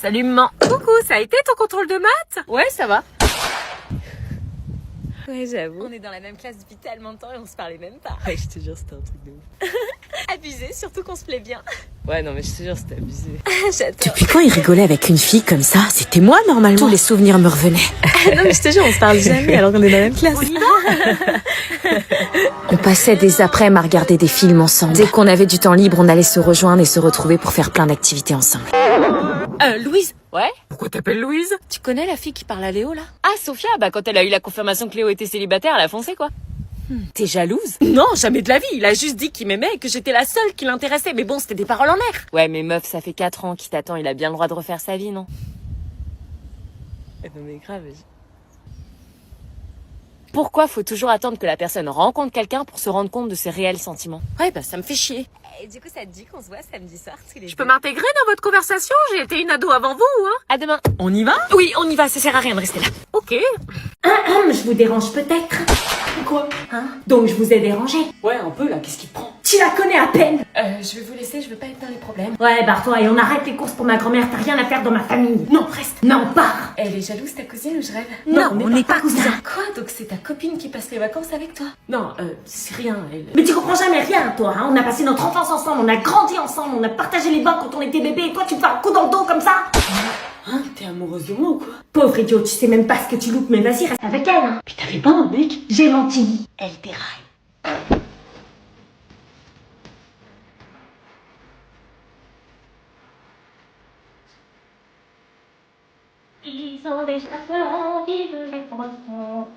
Salut maman. Coucou, ça a été ton contrôle de maths? Ouais, ça va. Ouais, j'avoue. On est dans la même classe depuis tellement de temps et on se parlait même pas. Ouais, je te jure, c'était un truc de ouf. Abusé, surtout qu'on se plaît bien. Ouais, non, mais je te jure, c'était abusé. J'adore. Depuis quand il rigolait avec une fille comme ça? C'était moi, normalement. Tous les souvenirs me revenaient. Non, mais je te jure, on se parle jamais alors qu'on est dans la même classe. On y va. On passait des après-midi à regarder des films ensemble. Dès qu'on avait du temps libre, on allait se rejoindre et se retrouver pour faire plein d'activités ensemble. Louise. Ouais? Pourquoi t'appelles Louise? Tu connais la fille qui parle à Léo, là? Ah, Sophia, bah quand elle a eu la confirmation que Léo était célibataire, elle a foncé, quoi. T'es jalouse? Non, jamais de la vie. Il a juste dit qu'il m'aimait et que j'étais la seule qui l'intéressait. Mais bon, c'était des paroles en l'air. Ouais, mais meuf, ça fait 4 ans qu'il t'attend, il a bien le droit de refaire sa vie, non? Non mais grave. Pourquoi faut toujours attendre que la personne rencontre quelqu'un pour se rendre compte de ses réels sentiments? Ouais, bah ça me fait chier. Et du coup, ça te dit qu'on se voit samedi soir tous les Je peux m'intégrer dans votre conversation? J'ai été une ado avant vous, hein? À demain. On y va? Oui, on y va, ça sert à rien de rester là. Ok. Je vous dérange peut-être? Quoi? Donc je vous ai dérangé. Ouais, un peu, là, qu'est-ce qui te prend? Tu la connais à peine. Je vais vous laisser, je veux pas être dans les problèmes. Ouais, barre-toi et on arrête les courses pour ma grand-mère. T'as rien à faire dans ma famille. Non, reste. Non, pars. Elle est jalouse, ta cousine, ou je rêve? Non, on n'est pas cousins. Quoi? Donc c'est ta copine qui passe les vacances avec toi? Non, c'est rien, elle. Mais tu comprends jamais rien, toi, hein. On a passé notre enfance ensemble, on a grandi ensemble, on a partagé les bains quand on était bébé, et toi tu me fais un coup dans le dos comme ça. Hein? T'es amoureuse de moi ou quoi? Pauvre idiot, tu sais même pas ce que tu loupes, mais vas-y, reste avec elle, hein. Puis t'avais pas un mec? J'ai menti. Elle déraille. Ils ont déjà envie de répondre.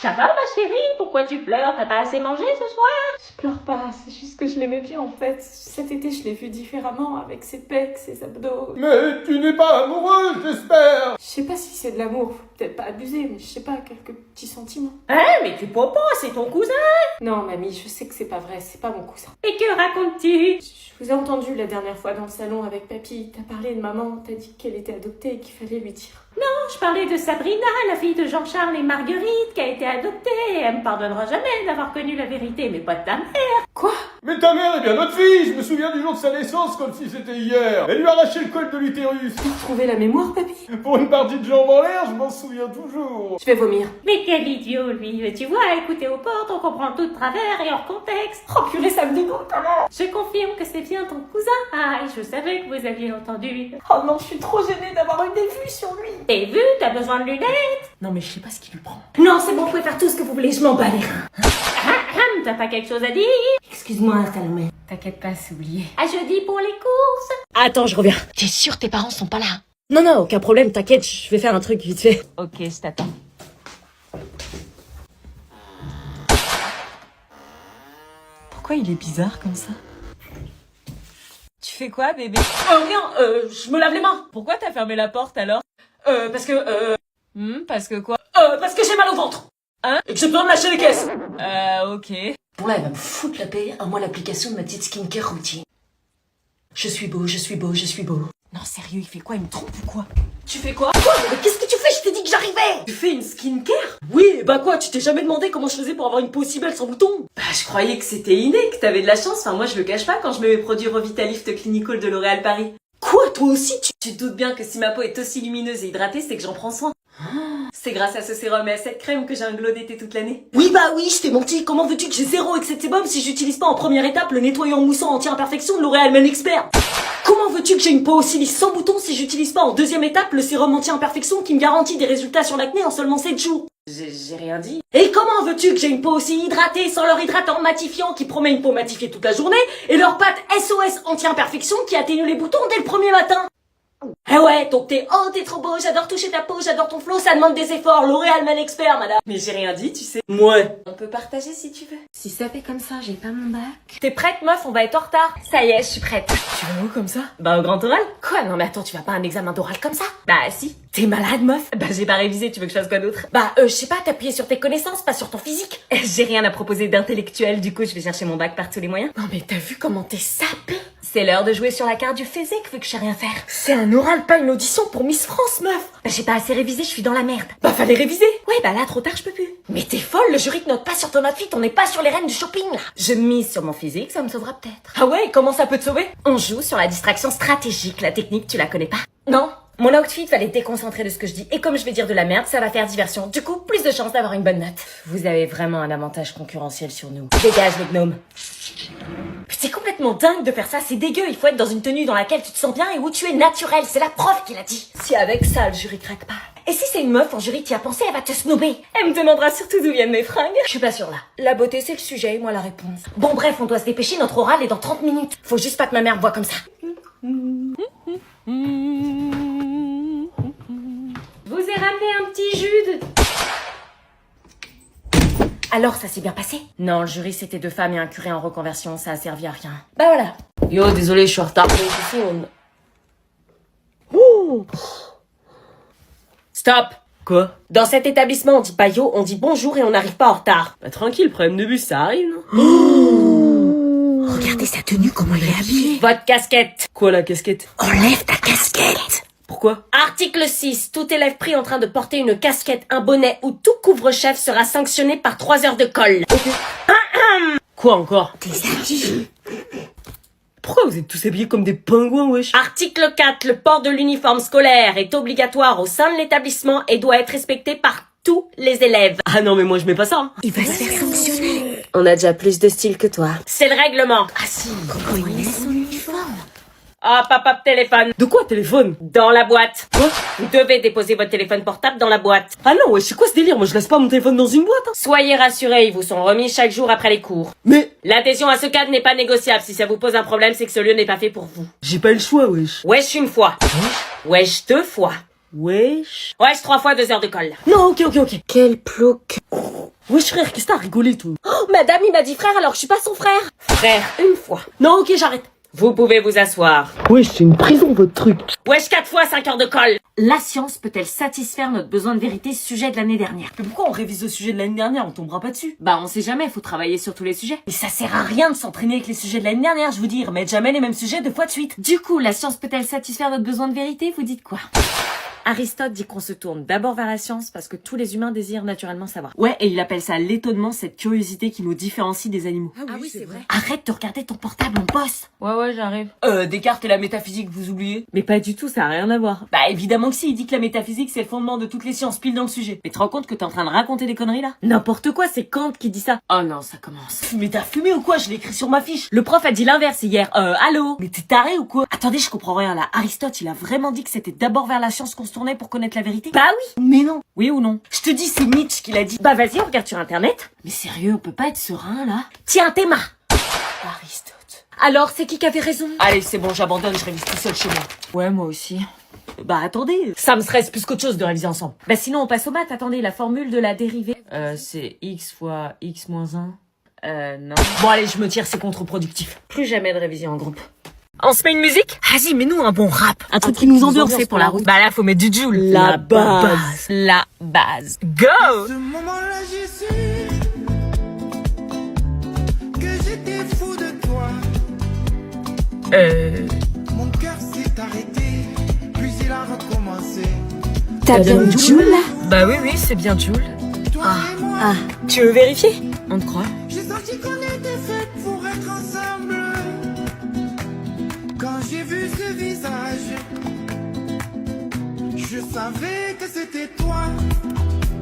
Ça va ma chérie? Pourquoi tu pleures? T'as pas assez mangé ce soir? Je pleure pas, c'est juste que je l'aimais bien en fait. Cet été, je l'ai vu différemment avec ses pecs, ses abdos. Mais tu n'es pas amoureuse, j'espère. Je sais pas si c'est de l'amour, faut peut-être pas abuser, mais je sais pas, quelques petits sentiments. Hein? Mais tu peux pas, c'est ton cousin. Non, mamie, je sais que c'est pas vrai, c'est pas mon cousin. Et que racontes-tu? Je vous ai entendu la dernière fois dans le salon avec papy. T'as parlé de maman, t'as dit qu'elle était adoptée et qu'il fallait lui dire. Je parlais de Sabrina, la fille de Jean-Charles et Marguerite, qui a été adoptée. Elle me pardonnera jamais d'avoir connu la vérité, mais pas de ta mère. Quoi? Mais ta mère est bien notre fille, je me souviens du jour de sa naissance comme si c'était hier. Elle lui a arraché le col de l'utérus. T'as retrouvé la mémoire, papy? Pour une partie de jambes en l'air, je m'en souviens toujours. Je vais vomir. Mais quel idiot, lui. Mais tu vois, écouter aux portes, on comprend tout de travers et hors contexte. Oh purée, ça me dégoûte alors. Je confirme que c'est bien ton cousin. Ah, et je savais que vous aviez entendu. Oh non, je suis trop gênée d'avoir eu des vues sur lui. T'es vu, t'as besoin de lunettes? Non, mais je sais pas ce qui lui prend. Non, c'est bon, vous pouvez faire tout ce que vous voulez, je m'en bats les reins. T'as pas quelque chose à dire? Excuse-moi, Salomé. T'inquiète pas, c'est oublié. À jeudi pour les courses. Attends, je reviens. T'es sûre tes parents sont pas là? Non, non, aucun problème, t'inquiète, je vais faire un truc vite fait. Ok, je t'attends. Pourquoi il est bizarre comme ça? Tu fais quoi, bébé? Rien, je me lave les mains. Pourquoi t'as fermé la porte alors? Parce que, Parce que quoi? parce que j'ai mal au ventre. Hein? Et que j'ai besoin de lâcher les caisses. Ok. Bon là, elle va me foutre la paix, à moi l'application de ma petite skincare routine. Je suis beau, je suis beau, je suis beau. Non, sérieux, il fait quoi? Il me trompe ou quoi? Tu fais quoi? Mais qu'est-ce que tu fais? Je t'ai dit que j'arrivais! Tu fais une skincare? Oui, bah quoi, tu t'es jamais demandé comment je faisais pour avoir une peau aussi belle sans boutons? Bah, je croyais que c'était inné, que t'avais de la chance. Enfin, moi, je le cache pas quand je mets mes produits Revitalift Clinical de L'Oréal Paris. Quoi, toi aussi, Tu te doutes bien que si ma peau est aussi lumineuse et hydratée, c'est que j'en prends soin. C'est grâce à ce sérum et à cette crème que j'ai un glow d'été toute l'année. Oui, bah oui, je t'ai menti. Comment veux-tu que j'ai zéro excès de sébum si j'utilise pas en première étape le nettoyant moussant anti-imperfection de L'Oréal Men Expert? Comment veux-tu que j'ai une peau aussi lisse sans boutons si j'utilise pas en deuxième étape le sérum anti-imperfection qui me garantit des résultats sur l'acné en seulement 7 jours? J'ai rien dit. Et comment veux-tu que j'ai une peau aussi hydratée sans leur hydratant matifiant qui promet une peau matifiée toute la journée et leur pâte SOS anti-imperfection qui atténue les boutons dès le premier matin? Eh ouais, donc t'es trop beau, j'adore toucher ta peau, j'adore ton flow, ça demande des efforts, L'Oréal Men Expert, madame. Mais j'ai rien dit, tu sais. Ouais. On peut partager si tu veux. Si ça fait comme ça, j'ai pas mon bac. T'es prête, meuf? On va être en retard. Ça y est, je suis prête. Tu vas où comme ça? Bah au grand oral? Quoi? Non mais attends, tu vas pas à un examen d'oral comme ça? Bah, si. T'es malade, meuf? Bah, j'ai pas révisé, tu veux que je fasse quoi d'autre? Bah je sais pas, t'appuyer sur tes connaissances, pas sur ton physique. J'ai rien à proposer d'intellectuel, du coup, je vais chercher mon bac par tous les moyens. Non mais t'as vu comment t'es sapée? C'est l'heure de jouer sur la carte du physique, vu que je sais rien faire. C'est un oral, pas une audition pour Miss France, meuf. Bah j'ai pas assez révisé, je suis dans la merde. Bah fallait réviser. Ouais, bah là, trop tard, je peux plus. Mais t'es folle, le jury te note pas sur ton outfit, on n'est pas sur les reines du shopping, là. Je mise sur mon physique, ça me sauvera peut-être. Ah ouais, comment ça peut te sauver? On joue sur la distraction stratégique, la technique, tu la connais pas? Non. Mon outfit va les déconcentrer de ce que je dis, et comme je vais dire de la merde, ça va faire diversion. Du coup, plus de chances d'avoir une bonne note. Vous avez vraiment un avantage concurrentiel sur nous. Dégage le gnome. C'est complètement dingue de faire ça, c'est dégueu, il faut être dans une tenue dans laquelle tu te sens bien et où tu es naturel, c'est la prof qui l'a dit. Si avec ça, le jury craque pas. Et si c'est une meuf en jury, t'y as pensé, elle va te snobber. Elle me demandera surtout d'où viennent mes fringues. Je suis pas sûre là. La beauté, c'est le sujet, et moi la réponse. Bon bref, on doit se dépêcher, notre oral est dans 30 minutes. Faut juste pas que ma mère me voie comme ça. Vous ai ramené un petit Jude. Alors, ça s'est bien passé? Non, le jury, c'était 2 femmes et un curé en reconversion, ça a servi à rien. Bah voilà. Yo, désolé, je suis en retard. Stop! Quoi? Dans cet établissement, on dit pas yo, on dit bonjour et on n'arrive pas en retard. Bah tranquille, problème de bus, ça arrive, non? Regardez sa tenue, comment il est habillé. Votre casquette. Quoi, la casquette? Enlève ta casquette. Pourquoi? Article 6. Tout élève pris en train de porter une casquette, un bonnet ou tout couvre-chef sera sanctionné par 3 heures de colle. Quoi encore? Tes habits. Pourquoi vous êtes tous habillés comme des pingouins, wesh? Article 4. Le port de l'uniforme scolaire est obligatoire au sein de l'établissement et doit être respecté par tous les élèves. Ah non, mais moi je mets pas ça. Hein. Il va se faire sanctionner. On a déjà plus de style que toi. C'est le règlement. Ah si. Comment il met son uniforme? Ah, papa, téléphone. De quoi, téléphone? Dans la boîte. Quoi? Vous devez déposer votre téléphone portable dans la boîte. Ah non, wesh, c'est quoi ce délire? Moi je laisse pas mon téléphone dans une boîte, hein. Soyez rassurés, ils vous sont remis chaque jour après les cours. Mais L'adhésion à ce cadre n'est pas négociable. Si ça vous pose un problème, c'est que ce lieu n'est pas fait pour vous. j'ai pas eu le choix, wesh. Wesh une fois. Wesh 2 fois. Wesh. Wesh 3 fois 2 heures de colle. Non, ok. Quel plouc. Wesh frère, qu'est-ce que t'as rigolé, toi? Oh, madame, il m'a dit frère alors je suis pas son frère. Frère, une fois. Non, ok, j'arrête. Vous pouvez vous asseoir. Wesh, c'est une prison, votre truc. Wesh 4 fois 5 heures de colle. La science peut-elle satisfaire notre besoin de vérité sujet de l'année dernière? Mais pourquoi on révise le sujet de l'année dernière? On tombera pas dessus. Bah, on sait jamais, faut travailler sur tous les sujets. Mais ça sert à rien de s'entraîner avec les sujets de l'année dernière, je vous dis. Remettre jamais les mêmes sujets 2 fois de suite. Du coup, la science peut-elle satisfaire notre besoin de vérité? Vous dites quoi? Aristote dit qu'on se tourne d'abord vers la science parce que tous les humains désirent naturellement savoir. Ouais, et il appelle ça l'étonnement, cette curiosité qui nous différencie des animaux. Ah oui, c'est vrai. Arrête de regarder ton portable, on bosse. Ouais, j'arrive. Descartes et la métaphysique, vous oubliez? Mais pas du tout, ça a rien à voir. Bah évidemment que si, il dit que la métaphysique c'est le fondement de toutes les sciences, pile dans le sujet. Mais tu te rends compte que t'es en train de raconter des conneries là? N'importe quoi, c'est Kant qui dit ça. Oh non, ça commence. Mais t'as fumé ou quoi? Je l'ai écrit sur ma fiche. Le prof a dit l'inverse hier. Allô? Mais t'es taré ou quoi? Attendez, je comprends rien là. Aristote, il a vraiment dit que c'était d'abord vers la science qu'on se tournait pour connaître la vérité? Bah oui. Mais non. Oui ou non? Je te dis, c'est Nietzsche qui l'a dit. Bah vas-y, on regarde sur internet. Mais sérieux, on peut pas être serein là? Tiens, Théma. Aristote. Alors, c'est qui avait raison? Allez, c'est bon, j'abandonne, je révise tout seul chez moi. Ouais, moi aussi. Bah attendez, ça me stresse plus qu'autre chose de réviser ensemble. Bah sinon, on passe aux maths. Attendez, la formule de la dérivée. C'est x fois x moins 1. Non. Bon allez, je me tire, c'est contre-productif. Plus jamais de révision en groupe. On se met une musique? Vas-y, mets-nous un bon rap. Un truc qui nous ambiance pour la route. Bah là, faut mettre du Joule. La base. La base. Go! Ce moment-là, j'ai su que j'étais fou de toi. Mon cœur s'est arrêté, puis il a recommencé. T'as bien Joule là? Bah oui, c'est bien Joule. Toi et moi, Tu veux vérifier? On te croit? j'ai senti qu'on était fait pour être ensemble. Quand j'ai vu ce visage, je savais que c'était toi.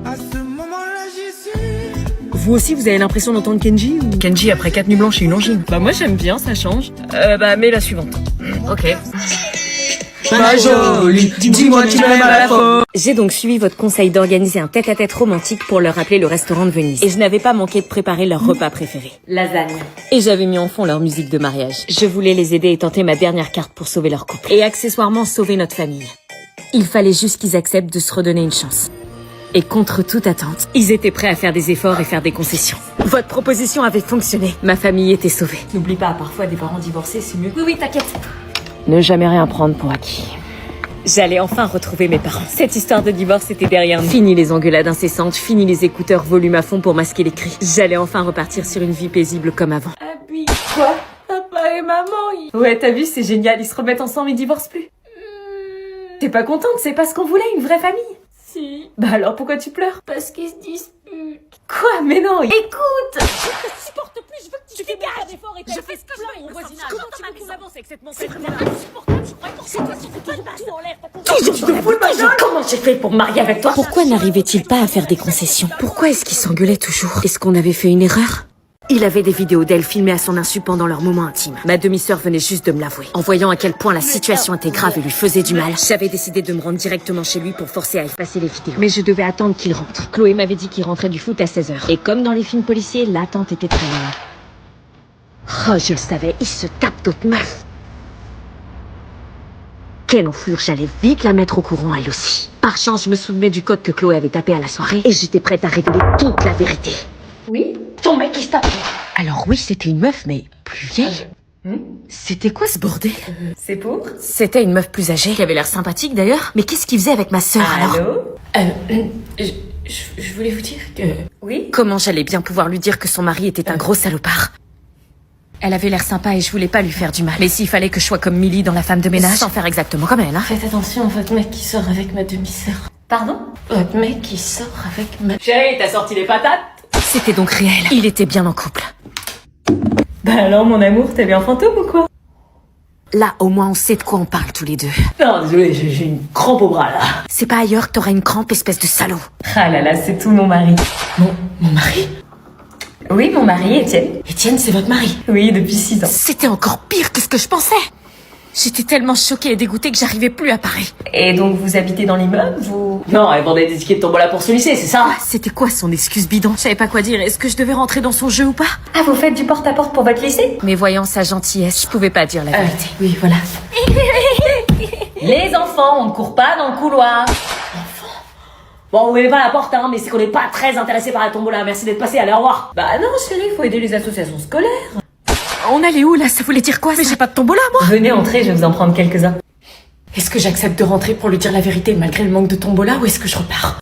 À ce moment-là, j'ai su. Vous aussi, vous avez l'impression d'entendre Kenji ou... Kenji après 4 nuits blanches et une angine. Bah moi j'aime bien, ça change. Bah mets la suivante. Ok. Pas jolie, dis-moi tu m'aimes à la fois. J'ai donc suivi votre conseil d'organiser un tête-à-tête romantique pour leur rappeler le restaurant de Venise. Et je n'avais pas manqué de préparer leur repas préféré. Lasagne. Et j'avais mis en fond leur musique de mariage. Je voulais les aider et tenter ma dernière carte pour sauver leur couple. Et accessoirement sauver notre famille. Il fallait juste qu'ils acceptent de se redonner une chance. Et contre toute attente, ils étaient prêts à faire des efforts et faire des concessions. Votre proposition avait fonctionné. Ma famille était sauvée. N'oublie pas, parfois des parents divorcés, c'est mieux. Oui, t'inquiète. Ne jamais rien prendre pour acquis. J'allais enfin retrouver mes parents. Cette histoire de divorce était derrière nous. Fini les engueulades incessantes, fini les écouteurs volume à fond pour masquer les cris. J'allais enfin repartir sur une vie paisible comme avant. Appuie. Quoi? Papa. papa et maman, Ouais, t'as vu, c'est génial, ils se remettent ensemble, ils divorcent plus. T'es pas contente, c'est pas ce qu'on voulait, une vraie famille. Si, Bah alors pourquoi tu pleures? parce qu'ils se disputent. Quoi? Mais non, écoute! Je ne supporte plus, je veux que tu dégages d'efforts et je fais ce que je veux au voisinage. Comment tu veux qu'on avance avec cette montée? C'est vraiment insupportable, je crois que c'est toi qui fais tout en l'air. Toujours te fous de ma gueule. Comment j'ai fait pour me marier avec toi? Pourquoi n'arrivait-il pas à faire des concessions? Pourquoi est-ce qu'ils s'engueulaient toujours? Est-ce qu'on avait fait une erreur? Il avait des vidéos d'elle filmées à son insu pendant leur moment intime. Ma demi-sœur venait juste de me l'avouer. En voyant à quel point la situation était grave et lui faisait du mal, j'avais décidé de me rendre directement chez lui pour forcer à effacer les vidéos. Mais je devais attendre qu'il rentre. Chloé m'avait dit qu'il rentrait du foot à 16h. Et comme dans les films policiers, l'attente était très longue. Oh, je le savais, il se tape d'autres meufs. Quelle enflure, j'allais vite la mettre au courant elle aussi. Par chance, je me souvenais du code que Chloé avait tapé à la soirée et j'étais prête à révéler toute la vérité. Oui? Ton mec qui se tape. Alors oui, c'était une meuf, mais plus vieille. C'était quoi ce bordel? C'est pour? C'était une meuf plus âgée, qui avait l'air sympathique d'ailleurs. Mais qu'est-ce qu'il faisait avec ma sœur alors? Allô? Je voulais vous dire que... Oui? Comment j'allais bien pouvoir lui dire que son mari était un gros salopard? Elle avait l'air sympa et je voulais pas lui faire du mal. Mais s'il fallait que je sois comme Millie dans La femme de ménage, sans faire exactement comme elle, hein. Faites attention, votre mec qui sort avec ma demi-sœur. Pardon? Votre mec qui sort avec ma... Chérie, t'as sorti les patates? C'était donc réel. Il était bien en couple. Bah alors, mon amour, t'es bien fantôme ou quoi? Là, au moins, on sait de quoi on parle tous les deux. Non, désolé, j'ai une crampe au bras là. C'est pas ailleurs que t'auras une crampe, espèce de salaud. Ah là là, c'est tout mon mari. Mon mari? Oui, mon mari, Étienne. Étienne, c'est votre mari? Oui, depuis 6 ans. C'était encore pire que ce que je pensais. J'étais tellement choquée et dégoûtée que j'arrivais plus à parler. Et donc, vous habitez dans l'immeuble, vous... Non, elle vendait des tickets de tombola pour ce lycée, c'est ça? C'était quoi son excuse bidon? Je savais pas quoi dire. Est-ce que je devais rentrer dans son jeu ou pas? Ah, vous faites du porte-à-porte pour votre lycée? Mais voyant sa gentillesse, je pouvais pas dire la vérité. Oui, voilà. Les enfants, on ne court pas dans le couloir. Bon, on met pas la porte, hein, mais c'est qu'on n'est pas très intéressé par la tombola. Merci d'être passé, allez, au revoir. Bah non, chérie, faut aider les associations scolaires. On allait où là? Ça voulait dire quoi? Mais j'ai pas de tombola moi. Venez entrer, je vais vous en prendre quelques-uns. Est-ce que j'accepte de rentrer pour lui dire la vérité malgré le manque de tombola ou est-ce que je repars?